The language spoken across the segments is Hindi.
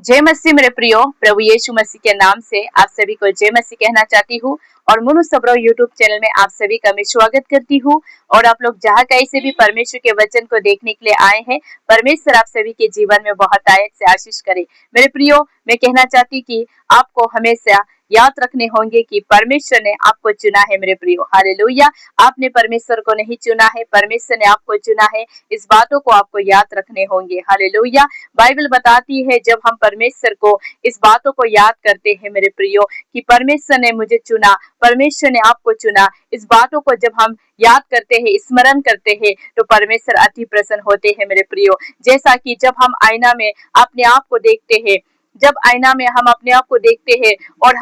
जय मसीह मेरे प्रियो, प्रभु यीशु मसीह के नाम से आप सभी को जय मसीह कहना चाहती हूँ और मुनु सबरो यूट्यूब चैनल में आप सभी का मैं स्वागत करती हूँ। और आप लोग जहाँ कहीं से भी परमेश्वर के वचन को देखने के लिए आए हैं, परमेश्वर आप सभी के जीवन में बहुत आयत से आशीष करे। मेरे प्रियो, मैं कहना चाहती कि आपको हमेशा याद रखने होंगे कि परमेश्वर ने आपको चुना है। मेरे प्रियो, हालेलुया। आपने परमेश्वर को नहीं चुना है, परमेश्वर ने आपको चुना है। इस बातों को आपको याद रखने होंगे। हालेलुया। बाइबल बताती है जब हम परमेश्वर को इस बातों को याद करते हैं मेरे प्रियो, कि परमेश्वर ने मुझे चुना, परमेश्वर ने आपको चुना, इस बातों को जब हम याद करते हैं, स्मरण करते हैं, तो परमेश्वर अति प्रसन्न होते हैं मेरे प्रियो। जैसा कि जब हम आईना में अपने आप को देखते हैं, जब आईना में हम अपने आप को देखते हैं और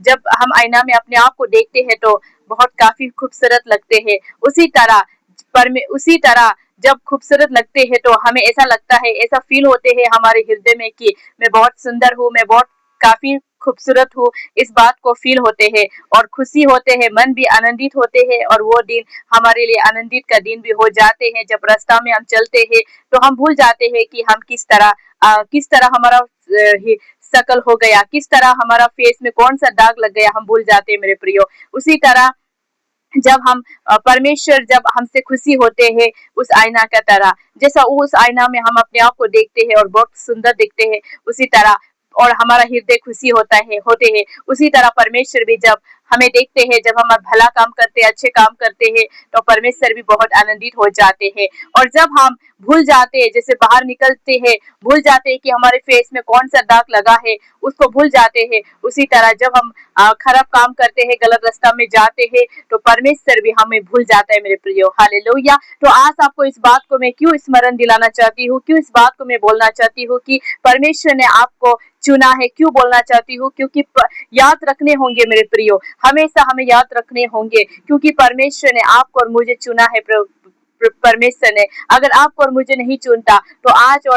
जब हम आईना में अपने आप को देखते हैं तो बहुत काफी खूबसूरत लगते हैं। उसी तरह जब खूबसूरत लगते हैं तो हमें ऐसा लगता है, ऐसा फील होते हैं हमारे हृदय में कि मैं बहुत सुंदर हूँ, मैं बहुत काफी खूबसूरत हूँ। इस बात को फील होते हैं और खुशी होते हैं, मन भी आनंदित होते हैं और वो दिन हमारे लिए आनंदित का दिन भी हो जाते हैं। जब रास्ता में हम चलते हैं तो हम भूल जाते हैं कि हम किस तरह हमारा शकल हो गया, किस तरह हमारा फेस में कौन सा दाग लग गया, हम भूल जाते हैं मेरे प्रियो। उसी तरह जब हम परमेश्वर जब हमसे खुशी होते हैं उस आईना का तरह, जैसा उस आईना में हम अपने आप को देखते हैं और बहुत सुंदर दिखते हैं, उसी तरह और हमारा हृदय खुशी होते हैं। उसी तरह परमेश्वर भी जब हमें देखते हैं, जब हम भला काम करते हैं, अच्छे काम करते हैं, तो परमेश्वर भी बहुत आनंदित हो जाते हैं। और जब हम भूल जाते हैं, जैसे बाहर निकलते हैं, भूल जाते हैं कि हमारे फेस में कौन सा दाग लगा है, उसको भूल जाते हैं। उसी तरह जब हम खराब काम करते हैं, गलत रास्ता में जाते हैं, तो परमेश्वर भी हमें भूल जाता है मेरे प्रियो। हालेलुया। तो आज आपको इस बात को मैं क्यों स्मरण दिलाना चाहती हूँ, क्यों इस बात को मैं बोलना चाहती हूँ कि परमेश्वर ने आपको चुना है, क्यों बोलना चाहती हूँ, क्योंकि याद रखने होंगे मेरे प्रियो, हमेशा हमें याद रखने होंगे, क्योंकि परमेश्वर ने आपको और मुझे चुना है। परमेश्वर ने अगर आपको और मुझे नहीं चुनता तो आज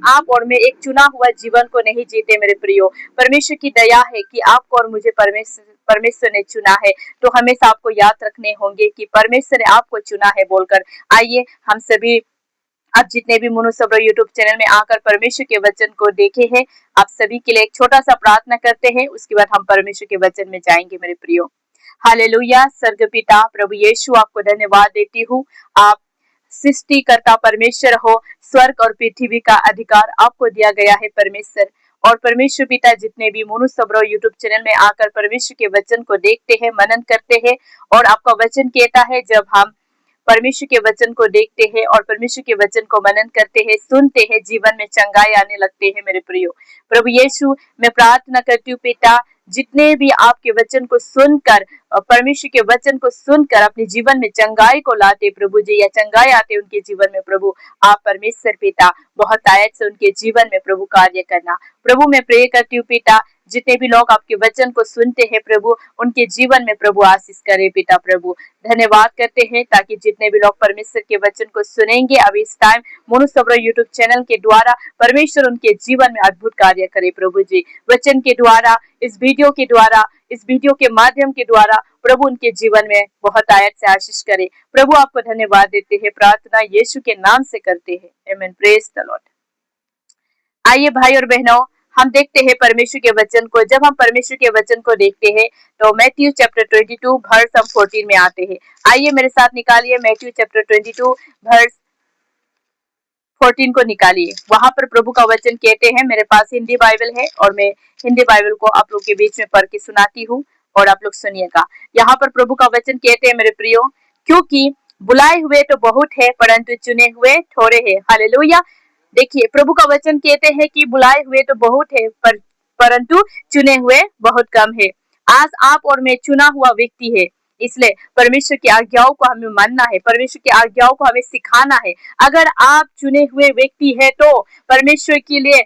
आप और मैं एक चुना हुआ जीवन को नहीं जीते मेरे प्रियो। परमेश्वर की दया है कि आपको और मुझे परमेश्वर ने चुना है, तो हमेशा आपको याद रखने होंगे कि परमेश्वर ने आपको चुना है बोलकर। आइए हम सभी, आप जितने भी मुनु सबरो यूट्यूब चैनल में आकर परमेश्वर के वचन को देखे हैं, आप सभी के लिए एक छोटा सा प्रार्थना करते हैं, उसके बाद हम परमेश्वर के वचन में जाएंगे मेरे प्रियो। हालेलुया। स्वर्ग पिता प्रभु यीशु, आपको धन्यवाद देती हूँ। आप सृष्टिकर्ता परमेश्वर हो, स्वर्ग और पृथ्वी का अधिकार आपको दिया गया है परमेश्वर। और परमेश्वर पिता, जितने भी मुनु सबरो यूट्यूब चैनल में आकर परमेश्वर के वचन को देखते हैं, मनन करते हैं, और आपका वचन कहता है जब हम परमेश्वर के वचन को देखते हैं और परमेश्वर के वचन को मनन करते हैं, सुनते हैं, जीवन में चंगाई आने लगते हैं मेरे प्रियो। प्रभु यीशु, मैं प्रार्थना करती हूँ पिता, जितने भी आपके वचन को सुनकर, परमेश्वर के वचन को सुनकर अपने जीवन में चंगाई को लाते प्रभु जी, या चंगाई आते उनके जीवन में प्रभु, आप परमेश्वर पिता बहुत आयत से उनके जीवन में प्रभु कार्य करना। प्रभु मैं प्रे करती हूँ पिता, जितने भी लोग आपके वचन को सुनते हैं प्रभु, उनके जीवन में प्रभु आशीष करे पिता। प्रभु धन्यवाद करते हैं ताकि जितने भी लोग परमेश्वर के वचन को सुनेंगे अभी इस टाइम मुनु सबरो यूट्यूब चैनल के द्वारा, परमेश्वर उनके जीवन में अद्भुत कार्य करे प्रभु जी। वचन के द्वारा, इस वीडियो के माध्यम के द्वारा प्रभु उनके जीवन में बहुत आयत से आशीष करे। प्रभु आपको धन्यवाद देते हैं, प्रार्थना यीशु के नाम से करते हैं, आमीन। Praise the Lord. आइए भाई और बहनों, हम देखते हैं परमेश्वर के वचन को। जब हम परमेश्वर के वचन को देखते हैं तो मैथ्यू चैप्टर 22 वर्स हम 14 में आते हैं। आइए मेरे साथ निकालिए मैथ्यू चैप्टर 22 वर्स 14 को निकालिए। वहां पर प्रभु का वचन कहते हैं, मेरे पास हिंदी बाइबल है और मैं हिंदी बाइबल को आप लोग के बीच में पढ़ के सुनाती हूँ और आप लोग सुनिएगा। यहाँ पर प्रभु का वचन कहते हैं मेरे प्रियो, क्योंकि बुलाए हुए तो बहुत है परंतु चुने हुए थोड़े हैं। हालेलुया। देखिए, प्रभु का वचन कहते हैं कि बुलाए हुए तो बहुत है परंतु चुने हुए बहुत कम है। आज आप और मैं चुना हुआ व्यक्ति है, इसलिए परमेश्वर की आज्ञाओं को हमें मानना है, परमेश्वर की आज्ञाओं को हमें सिखाना है। अगर आप चुने हुए व्यक्ति है तो परमेश्वर के लिए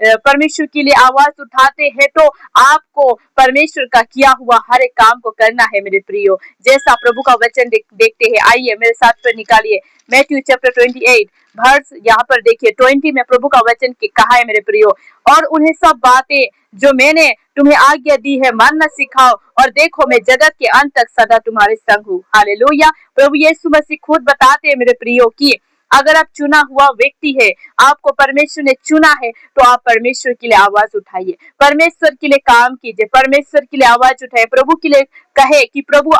परमेश्वर के लिए आवाज उठाते हैं तो आपको परमेश्वर का किया हुआ हर एक काम को करना है मेरे प्रियो, जैसा प्रभु का वचन देखते हैं। आइए मेरे साथ पर निकालिए मैथ्यू चैप्टर 28 वर्स, यहाँ पर देखिए 20 में प्रभु का वचन कहा है मेरे प्रियो, और उन्हें सब बातें जो मैंने तुम्हें आज्ञा दी है मानना सिखाओ, और देखो मैं जगत के अंत तक सदा तुम्हारे संग हूँ। हालेलुया। प्रभु यीशु मसीह खुद बताते हैं मेरे प्रियो कि अगर आप चुना हुआ व्यक्ति है, आपको परमेश्वर ने चुना है, तो आप परमेश्वर के लिए आवाज उठाइए, परमेश्वर के लिए काम कीजिए, परमेश्वर के लिए आवाज उठाइए, प्रभु के लिए कहे कि प्रभु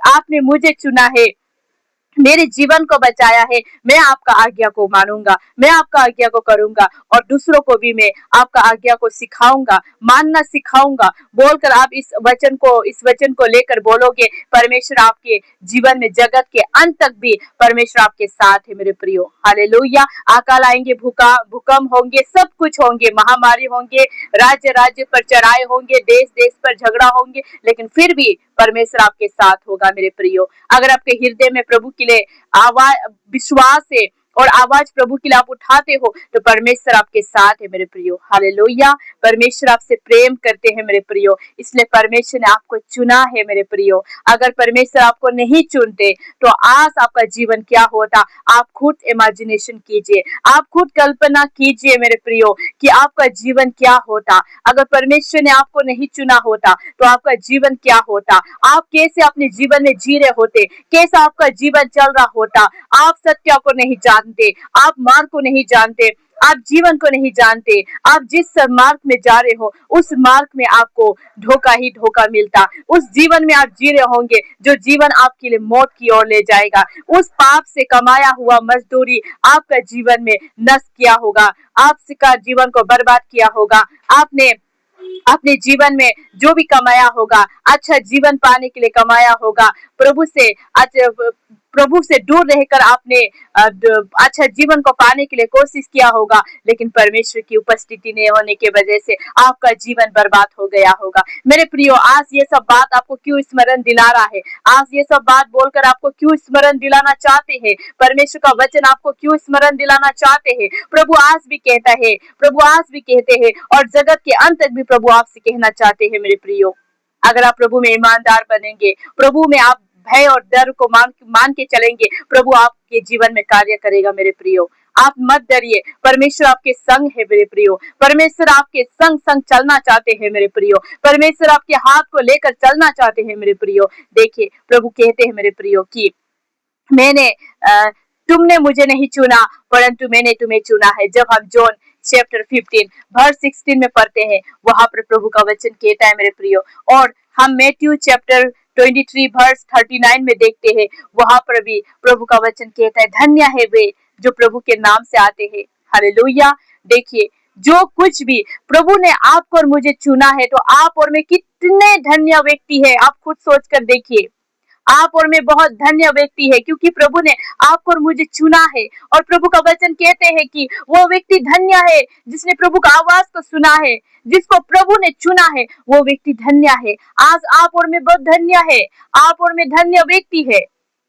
आपने मुझे चुना है, मेरे जीवन को बचाया है, मैं आपका आज्ञा को मानूंगा, मैं आपका आज्ञा को करूंगा और दूसरों को भी मैं आपका आज्ञा को सिखाऊंगा, मानना सिखाऊंगा बोलकर आप इस वचन को लेकर बोलोगे, परमेश्वर आपके जीवन में जगत के अंत तक भी परमेश्वर आपके साथ है मेरे प्रियो। हालेलुया। अकाल आएंगे, भूकंप होंगे, सब कुछ होंगे, महामारी होंगे, राज्य राज्य पर चढ़ाए होंगे, देश देश पर झगड़ा होंगे, लेकिन फिर भी परमेश्वर आपके साथ होगा मेरे प्रियो। अगर आपके हृदय में प्रभु के लिए आवाज विश्वास है और आवाज प्रभु के लिए आप उठाते हो, तो परमेश्वर आपके साथ है मेरे प्रियो। हालेलुया। परमेश्वर आपसे प्रेम करते हैं मेरे प्रियो, इसलिए परमेश्वर ने आपको चुना है मेरे प्रियो। अगर परमेश्वर आपको नहीं चुनते तो आज आपका जीवन क्या होता, आप खुद इमेजिनेशन कीजिए, आप खुद कल्पना कीजिए मेरे प्रियो कि आपका जीवन क्या होता। अगर परमेश्वर ने आपको नहीं चुना होता तो आपका जीवन क्या होता, आप कैसे अपने जीवन में जी रहे होते, कैसा आपका जीवन चल रहा होता। आप सत्य को नहीं जानते, आप मार्ग को नहीं जानते, आप जीवन को नहीं जानते, आप जिस मार्ग में जा रहे हो उस मार्ग में आपको धोखा ही धोखा मिलता, उस जीवन में आप जी रहे होंगे जो जीवन आपके लिए मौत की ओर ले जाएगा। उस पाप से कमाया हुआ मजदूरी आपका जीवन में नष्ट किया होगा, आपका जीवन को बर्बाद किया होगा। आपने अपने जीवन में जो भी कमाया होगा, अच्छा जीवन पाने के लिए कमाया होगा, प्रभु से दूर रहकर आपने अच्छा जीवन को पाने के लिए कोशिश किया होगा, लेकिन परमेश्वर की उपस्थिति नहीं होने की वजह से आपका जीवन बर्बाद हो गया होगा। मेरे प्रियो, आज ये सब बात आपको क्यों स्मरण दिला रहा है, आज ये सब बात बोलकर आपको क्यों स्मरण दिलाना चाहते हैं, परमेश्वर का वचन आपको क्यों स्मरण दिलाना चाहते हैं। प्रभु आज भी कहता है, प्रभु आज भी कहते हैं और जगत के अंत तक भी प्रभु आपसे कहना चाहते हैं मेरे प्रियो। अगर आप प्रभु में ईमानदार बनेंगे, प्रभु में आप भय और डर को मान के चलेंगे, प्रभु आपके जीवन में कार्य करेगा मेरे प्रियो। आप मत डरिए, परमेश्वर आपके संग है मेरे प्रियो, परमेश्वर आपके संग संग चलना चाहते हैं मेरे प्रियो, परमेश्वर आपके हाथ को लेकर चलना चाहते हैं मेरे प्रियो। देखिए प्रभु कहते हैं मेरे प्रियो कि तुमने मुझे नहीं चुना परंतु मैंने तुम्हें चुना है। जब हम जॉन चैप्टर 15 वर्स 16 में पढ़ते हैं, वहां पर प्रभु का वचन कहता है मेरे प्रियो, और हम मैथ्यू चैप्टर 23 वर्स 39 में देखते हैं, वहां पर भी प्रभु का वचन कहता है, धन्य है वे जो प्रभु के नाम से आते हैं। हालेलुया। देखिए, जो कुछ भी प्रभु ने आपको और मुझे चुना है, तो आप और मैं कितने धन्य व्यक्ति है। आप खुद सोच कर देखिए, आप और मैं बहुत धन्य व्यक्ति है, क्योंकि प्रभु ने आपको और मुझे चुना है। और प्रभु का वचन कहते हैं कि वो व्यक्ति धन्य है जिसने प्रभु का आवाज को सुना है, जिसको प्रभु ने चुना है, वो व्यक्ति धन्य है। आज आप और मैं बहुत धन्य है, आप और मैं धन्य व्यक्ति है।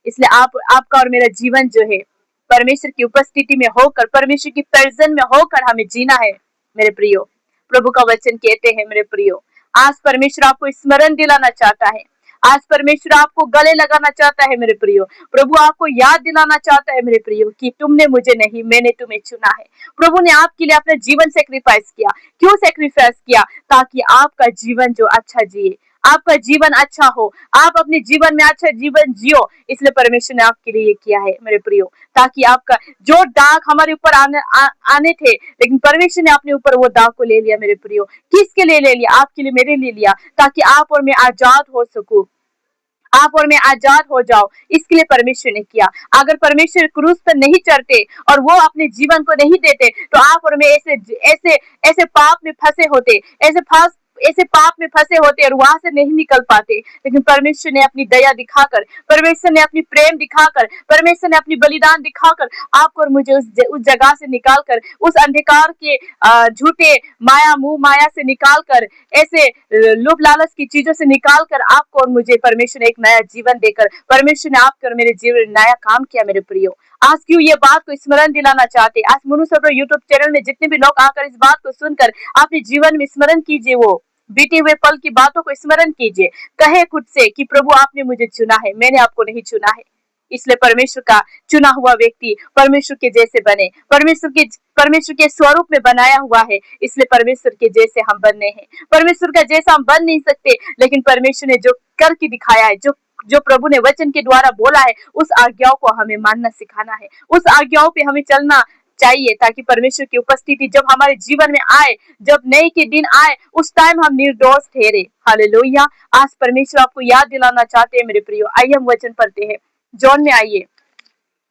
इसलिए आपका और मेरा जीवन जो है परमेश्वर की उपस्थिति में होकर, परमेश्वर की प्रेजेंस में होकर हमें जीना है मेरे प्रियो। प्रभु का वचन कहते हैं मेरे प्रियो, आज परमेश्वर आपको स्मरण दिलाना चाहता है, आज परमेश्वर आपको गले लगाना चाहता है मेरे प्रियो। प्रभु आपको याद दिलाना चाहता है मेरे प्रियो कि तुमने मुझे नहीं, मैंने तुम्हें चुना है। प्रभु ने आपके लिए अपना जीवन सेक्रीफाइस किया। क्यों सेक्रीफाइस किया? ताकि आपका जीवन जो अच्छा जिए, आपका जीवन अच्छा हो, आप अपने जीवन में अच्छा जीवन जियो। इसलिए परमेश्वर ने आपके लिए ये किया है मेरे प्रियो, ताकि आपका जो दाग हमारे ऊपर आने थे, लेकिन परमेश्वर ने अपने ऊपर वो दाग को ले लिया मेरे प्रियो। किसके लिए ले लिया? आपके लिए, मेरे लिए लिया, ताकि आप और मैं आजाद हो सकूं, आप और मैं आजाद हो जाओ। इसके लिए परमेश्वर ने किया। अगर परमेश्वर क्रूस पर नहीं चढ़ते और वो अपने जीवन को नहीं देते, तो आप और मैं ऐसे पाप में फंसे होते, ऐसे पाप में फंसे होते और वहां से नहीं निकल पाते। लेकिन परमेश्वर ने अपनी दया दिखाकर, परमेश्वर ने अपनी प्रेम दिखाकर, परमेश्वर ने अपनी बलिदान दिखाकर आपको और मुझे उस जगह से निकालकर, उस अंधकार के झूठे माया से निकालकर, ऐसे लोभ लालच की चीजों से निकालकर आपको और मुझे परमेश्वर ने एक नया जीवन देकर, परमेश्वर ने आपको और मेरे जीवन में नया काम किया मेरे प्रियो। आज क्यों ये बात को स्मरण दिलाना चाहते? आज मनुष्य यूट्यूब चैनल में जितने भी लोग आकर इस बात को सुनकर अपने जीवन में स्मरण कीजिए, वो बीते हुए पल की बातों को स्मरण कीजिए। कहे खुद से कि प्रभु आपने मुझे चुना है, मैंने आपको नहीं चुना है। इसलिए परमेश्वर का चुना हुआ व्यक्ति परमेश्वर के जैसे बने, परमेश्वर के स्वरूप में बनाया हुआ है। इसलिए परमेश्वर के जैसे हम बनने हैं। परमेश्वर का जैसा हम बन नहीं सकते, लेकिन परमेश्वर ने जो करके दिखाया है, जो जो प्रभु ने वचन के द्वारा बोला है, उस आज्ञाओं को हमें मानना सिखाना है, उस आज्ञाओं पे हमें चलना चाहिए, ताकि परमेश्वर की उपस्थिति जब हमारे जीवन में आए, जब नए के दिन आए, उस टाइम हम निर्दोष ठहरे। हालेलुया। आज परमेश्वर आपको याद दिलाना चाहते हैं मेरे प्रियो। आइए हम वचन पढ़ते हैं। जॉन में आइए,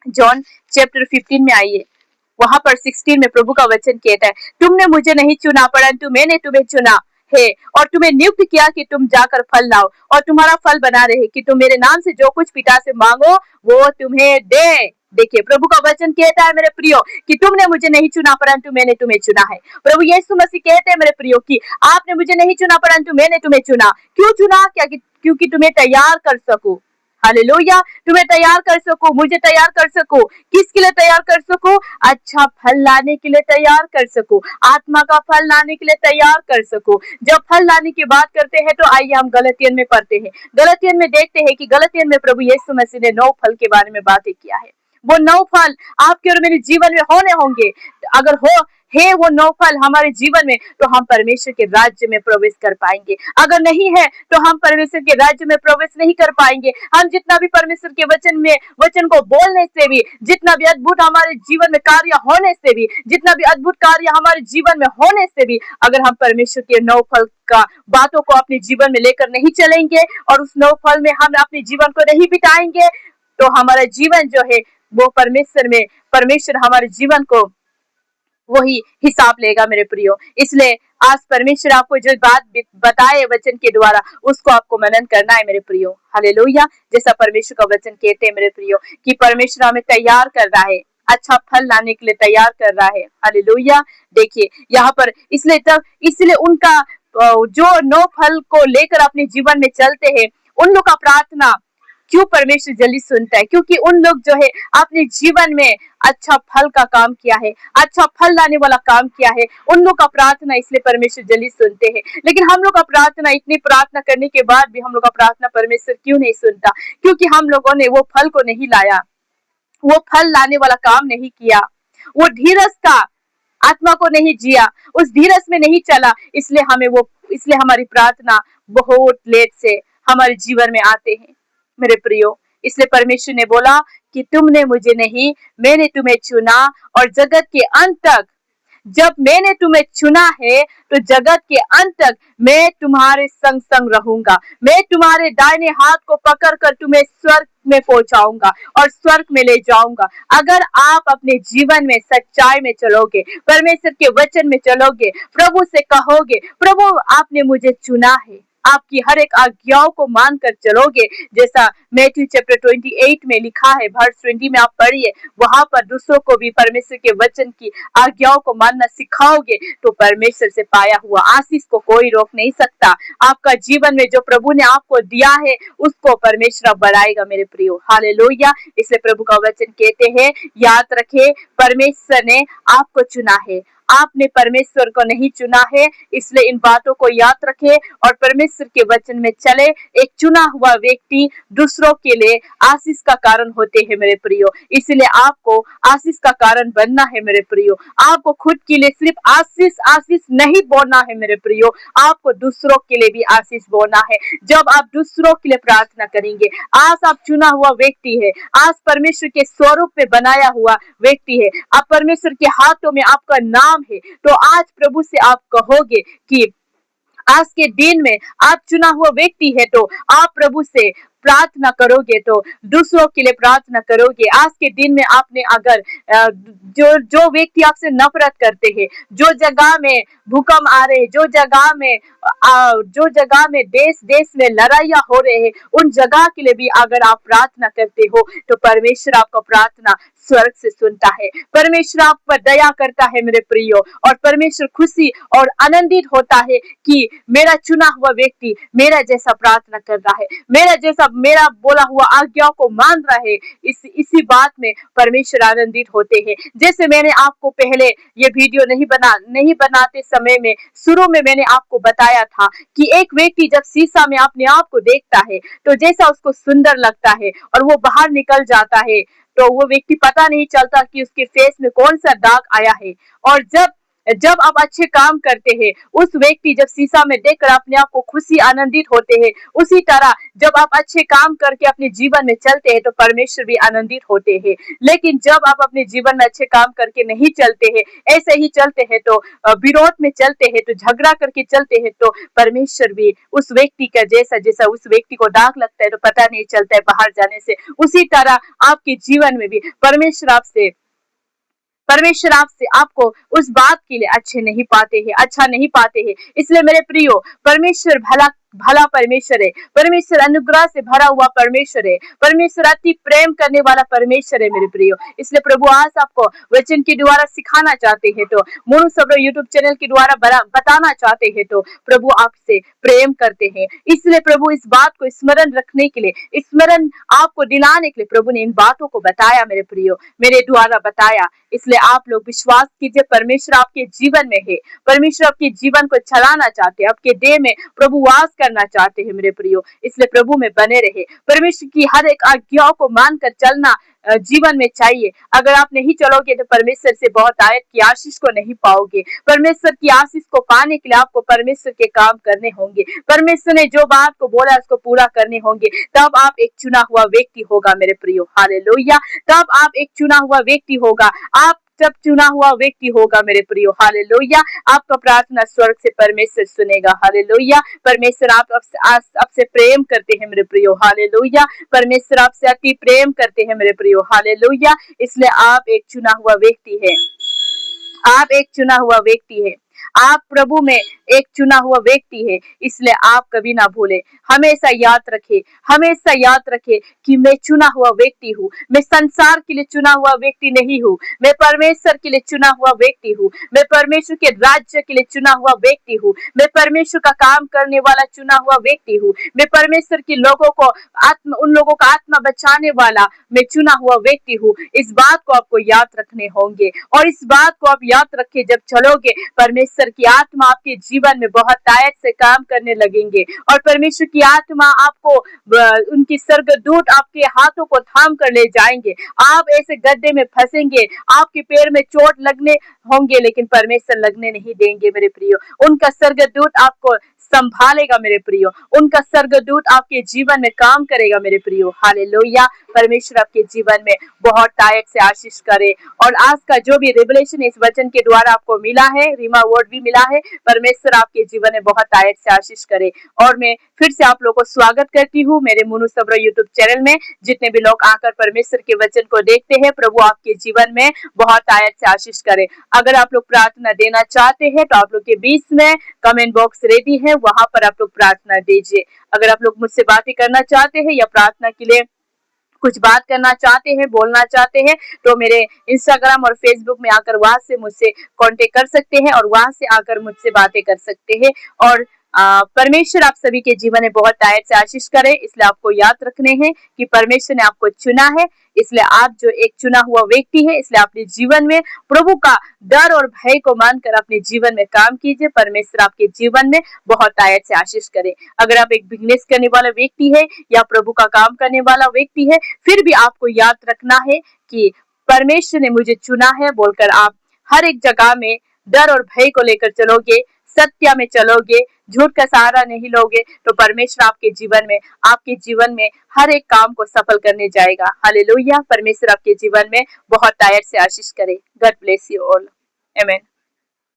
जॉन चैप्टर 15 में आइए। वहां पर 16 में प्रभु का वचन कहता है, तुमने मुझे नहीं चुना परंतु मैंने तुम्हें चुना है और तुम्हें नियुक्त किया कि तुम जाकर फल लाओ और तुम्हारा फल बना रहे, कि तुम मेरे नाम से जो कुछ पिता से मांगो वो तुम्हें दे। देखिए, प्रभु का वचन कहता है मेरे प्रियो कि तुमने मुझे नहीं चुना परंतु मैंने तुम्हें चुना है। प्रभु यीशु मसीह कहते हैं मेरे प्रियो कि आपने मुझे नहीं चुना परंतु मैंने तुम्हें चुना। क्यों चुना? क्या? क्योंकि तुम्हें तैयार कर सकूं। हालेलुया। तुम्हें तैयार कर सको, मुझे तैयार कर सको। किसके लिए तैयार कर सको? अच्छा फल लाने के लिए तैयार कर सको, आत्मा का फल लाने के लिए तैयार कर सको। जब फल लाने की बात करते हैं तो आइए हम गलतियन में पढ़ते हैं। गलतियन में देखते हैं कि गलतियन में प्रभु यीशु मसीह ने 9 फल के बारे में बातें किया है। वो 9 फल आपके और मेरे जीवन में होने होंगे। अगर है वो 9 फल हमारे जीवन में, तो हम परमेश्वर के राज्य में प्रवेश कर पाएंगे। अगर नहीं है तो हम परमेश्वर के राज्य में प्रवेश नहीं कर पाएंगे। हम जितना भी परमेश्वर के वचन को बोलने से भी, जितना भी अद्भुत हमारे जीवन में कार्य होने से भी, जितना भी अद्भुत कार्य हमारे जीवन में होने से भी, अगर हम परमेश्वर के 9 फल का बातों को अपने जीवन में लेकर नहीं चलेंगे और उस 9 फल में हम अपने जीवन को नहीं बिताएंगे, तो हमारा जीवन जो है वो परमेश्वर हमारे जीवन को वही हिसाब लेगा मेरे प्रियो। इसलिए आज परमेश्वर आपको जो बात बताए वचन के द्वारा, उसको आपको मनन करना है मेरे प्रियो। हालेलुया। जैसा परमेश्वर का वचन कहते हैं मेरे प्रियो कि परमेश्वर हमें तैयार कर रहा है, अच्छा फल लाने के लिए तैयार कर रहा है। हालेलुया। देखिए यहाँ पर इसलिए उनका जो 9 फल को लेकर अपने जीवन में चलते हैं, उन लोग का प्रार्थना क्यों परमेश्वर जल्दी सुनता है? क्योंकि उन लोग जो है अपने जीवन में अच्छा फल का काम किया है, अच्छा फल लाने वाला काम किया है। उन लोग का प्रार्थना इसलिए परमेश्वर जल्दी सुनते हैं। लेकिन हम लोग का प्रार्थना, इतनी प्रार्थना करने के बाद भी हम लोग का प्रार्थना परमेश्वर क्यों नहीं सुनता? क्योंकि हम लोगों ने वो फल को नहीं लाया, वो फल लाने वाला काम नहीं किया, वो धीरज का आत्मा को नहीं जिया, उस धीरज में नहीं चला। इसलिए हमारी प्रार्थना बहुत लेट से हमारे जीवन में आते हैं मेरे प्रियो। इसलिए परमेश्वर ने बोला कि तुमने मुझे नहीं, मैंने तुम्हें चुना और जगत के अंत तक, जब मैंने तुम्हें चुना है तो जगत के अंत तक मैं तुम्हारे संग संग रहूंगा। मैं तुम्हारे दाहिने हाथ को पकड़कर तुम्हें स्वर्ग में पहुंचाऊंगा और स्वर्ग में ले जाऊंगा। अगर आप अपने जीवन में सच्चाई में चलोगे, परमेश्वर के वचन में चलोगे, प्रभु से कहोगे, प्रभु आपने मुझे चुना है, आपकी हर एक आज्ञाओं को मानकर चलोगे, जैसा मैथ्यू चैप्टर 28 में लिखा है, वर्स 20 में आप पढ़िए, वहां पर दूसरों को भी परमेश्वर के वचन की आज्ञाओं को मानना सिखाओगे, तो परमेश्वर से पाया हुआ आशीष को कोई रोक नहीं सकता। आपका जीवन में जो प्रभु ने आपको दिया है, उसको परमेश्वर बढ़ाएगा मेरे प्रियो। हालेलुया। इसलिए प्रभु का वचन कहते हैं, याद रखे परमेश्वर ने आपको चुना है, आपने परमेश्वर को नहीं चुना है। इसलिए इन बातों को याद रखे और परमेश्वर के वचन में चले। एक चुना हुआ व्यक्ति दूसरों के लिए आशीष का कारण होते हैं मेरे प्रियो। इसलिए आपको आशीष का कारण बनना है मेरे प्रियो। आपको खुद के लिए सिर्फ आशीष नहीं बोलना है मेरे प्रियो, आपको दूसरों के लिए भी आशीष बोलना है। जब आप दूसरों के लिए प्रार्थना करेंगे, आज आप चुना हुआ व्यक्ति है, आज परमेश्वर के स्वरूप में बनाया हुआ व्यक्ति है, आप परमेश्वर के हाथों में आपका नाम है, तो आज प्रभु से आप कहोगे कि आज के दिन में आप चुना हुआ व्यक्ति है, तो आप प्रभु से प्रार्थना करोगे, तो दूसरों के लिए प्रार्थना करोगे। आज के दिन में आपने अगर जो व्यक्ति आपसे नफरत करते हैं, जो जगह में भूकंप आ रहे हैं, जो जगह में देश में लड़ाइयां हो रहे हैं, उन जगह के लिए भी अगर आप प्रार्थना करते हो, तो परमेश्वर आपका प्रार्थना स्वर्ग से सुनता है। परमेश्वर आप पर दया करता है मेरे प्रियो, और परमेश्वर खुशी और आनंदित होता है कि मेरा चुना हुआ व्यक्ति मेरा जैसा प्रार्थना कर रहा है, मेरा बोला हुआ आज्ञाओं को मान रहा है। इसी बात में परमेश्वर आनंदित होते हैं। जैसे मैंने आपको पहले ये वीडियो नहीं बनाते समय में शुरू में मैंने आपको बताया था कि एक व्यक्ति जब शीशा में अपने आप को देखता है, तो जैसा उसको सुंदर लगता है और वो बाहर निकल जाता है, तो वो व्यक्ति पता नहीं चलता कि उसके फेस में कौन सा दाग आया है। और जब जब आप अच्छे काम करते हैं, उस व्यक्ति जब शीशा में देखकर अपने आप को खुशी आनंदित होते हैं, उसी तरह जब आप अच्छे काम करके अपने जीवन में चलते हैं तो परमेश्वर भी आनंदित होते हैं। लेकिन जब आप अपने जीवन में अच्छे काम करके नहीं चलते हैं, ऐसे ही चलते हैं तो विरोध में चलते हैं, तो झगड़ा करके चलते हैं, तो परमेश्वर भी उस व्यक्ति का जैसा जैसा उस व्यक्ति को दाग लगता है तो पता नहीं चलता है बाहर जाने से, उसी तरह आपके जीवन में भी परमेश्वर आपसे आपको उस बात के लिए अच्छा नहीं पाते हैं। इसलिए मेरे प्रियो, परमेश्वर भला परमेश्वर है, परमेश्वर अनुग्रह से भरा हुआ परमेश्वर है, परमेश्वर अति प्रेम करने वाला परमेश्वर है मेरे प्रियो। इसलिए प्रभु आज आपको वचन के द्वारा सिखाना चाहते हैं, तो मोनू सबरो यूट्यूब चैनल के द्वारा बताना चाहते हैं, तो प्रभु आपसे प्रेम करते हैं। इसलिए प्रभु इस बात को स्मरण रखने के लिए, स्मरण आपको दिलाने के लिए प्रभु ने इन बातों को बताया मेरे प्रियो, मेरे द्वारा बताया। इसलिए आप लोग विश्वास कीजिए, परमेश्वर आपके जीवन में है, परमेश्वर आपके जीवन को चलाना चाहते हैं, आपके देह में प्रभु वास करना चाहते हैं मेरे प्रियो। इसलिए प्रभु में बने रहे, परमेश्वर की हर एक आज्ञाओं को मानकर चलना जीवन में चाहिए। अगर आप नहीं चलोगे तो परमेश्वर से बहुत आयत की आशीष को नहीं पाओगे। परमेश्वर की आशीष को पाने के लिए आपको परमेश्वर के काम करने होंगे, परमेश्वर ने जो बात को बोला उसको पूरा करने होंगे, तब आप एक चुना हुआ व्यक्ति होगा मेरे प्रियो। हालेलुया, तब आप एक चुना हुआ व्यक्ति होगा, आप जब चुना हुआ व्यक्ति होगा मेरे प्रियो। हालेलुया, आपका प्रार्थना स्वर्ग से परमेश्वर सुनेगा। हालेलुया, परमेश्वर आपसे प्रेम करते हैं मेरे प्रियो। हालेलुया, परमेश्वर आपसे अति प्रेम करते हैं मेरे प्रियो। हालेलुया, इसलिए आप एक चुना हुआ व्यक्ति है, आप एक चुना हुआ व्यक्ति है, आप प्रभु में एक चुना हुआ व्यक्ति है। इसलिए आप कभी ना भूले, हमेशा याद रखे कि मैं चुना हुआ व्यक्ति हूँ, मैं संसार के लिए चुना हुआ व्यक्ति नहीं हूँ, मैं परमेश्वर के लिए चुना हुआ व्यक्ति हूँ, मैं परमेश्वर के राज्य के लिए चुना हुआ व्यक्ति हूँ, मैं परमेश्वर का काम करने वाला चुना हुआ व्यक्ति हूँ, मैं परमेश्वर के लोगों को उन लोगों का आत्मा बचाने वाला मैं चुना हुआ व्यक्ति हूँ। इस बात को आपको याद रखने होंगे, और इस बात को आप याद रखे जब चलोगे, परमेश्वर की आत्मा आपके जीवन में बहुत ताकत से काम करने लगेंगे, और परमेश्वर की आत्मा आपको उनकी स्वर्गदूत आपके हाथों को थाम कर ले जाएंगे। आप ऐसे गड्ढे में फंसेंगे, आपके पैर में चोट लगने होंगे, लेकिन परमेश्वर लगने नहीं देंगे मेरे प्रियो। उनका स्वर्गदूत आपको संभालेगा मेरे प्रियो, उनका स्वर्गदूत आपके जीवन में काम करेगा मेरे प्रियो। हालेलुया, परमेश्वर आपके जीवन में बहुत ताकत से आशीष करे। और आज का जो भी रिवलेशन इस वचन के द्वारा आपको मिला है, रीमा वर्ड भी मिला है, परमेश्वर आपके जीवन में बहुत ताकत से आशीष करे। और मैं फिर से आप लोगों को स्वागत करती हूँ मेरे मोनू सबरो यूट्यूब चैनल में। जितने भी लोग आकर परमेश्वर के वचन को देखते हैं, प्रभु आपके जीवन में बहुत ताकत से आशीष करे। अगर आप लोग प्रार्थना देना चाहते हैं तो आप लोग के बीच में कमेंट बॉक्स रेडी है, वहां पर आप लोग प्रार्थना दीजिए। अगर आप लोग मुझसे बातें करना चाहते हैं या प्रार्थना के लिए कुछ बात करना चाहते हैं, बोलना चाहते हैं, तो मेरे इंस्टाग्राम और फेसबुक में आकर वहां से मुझसे कांटेक्ट कर सकते हैं, और वहां से आकर मुझसे बातें कर सकते हैं। और परमेश्वर आप सभी के जीवन में बहुत ताकत से आशीष करे। इसलिए आपको याद रखने हैं कि परमेश्वर ने आपको चुना है, इसलिए आप जो एक चुना हुआ व्यक्ति है, इसलिए अपने जीवन में प्रभु का डर और भय को मानकर अपने जीवन में काम कीजिए। परमेश्वर आपके जीवन में बहुत ताकत से आशीष करे। अगर आप एक बिजनेस करने वाला व्यक्ति है या प्रभु का काम करने वाला व्यक्ति है, फिर भी आपको याद रखना है कि परमेश्वर ने मुझे चुना है बोलकर आप हर एक जगह में डर और भय को लेकर चलोगे, सत्य में चलोगे, झूठ का सहारा नहीं लोगे, तो परमेश्वर आपके जीवन में हर एक काम को सफल करने जाएगा। हालेलुया, परमेश्वर आपके जीवन में बहुत ताकत से आशीष करे। गॉड ब्लेस यू ऑल, आमीन।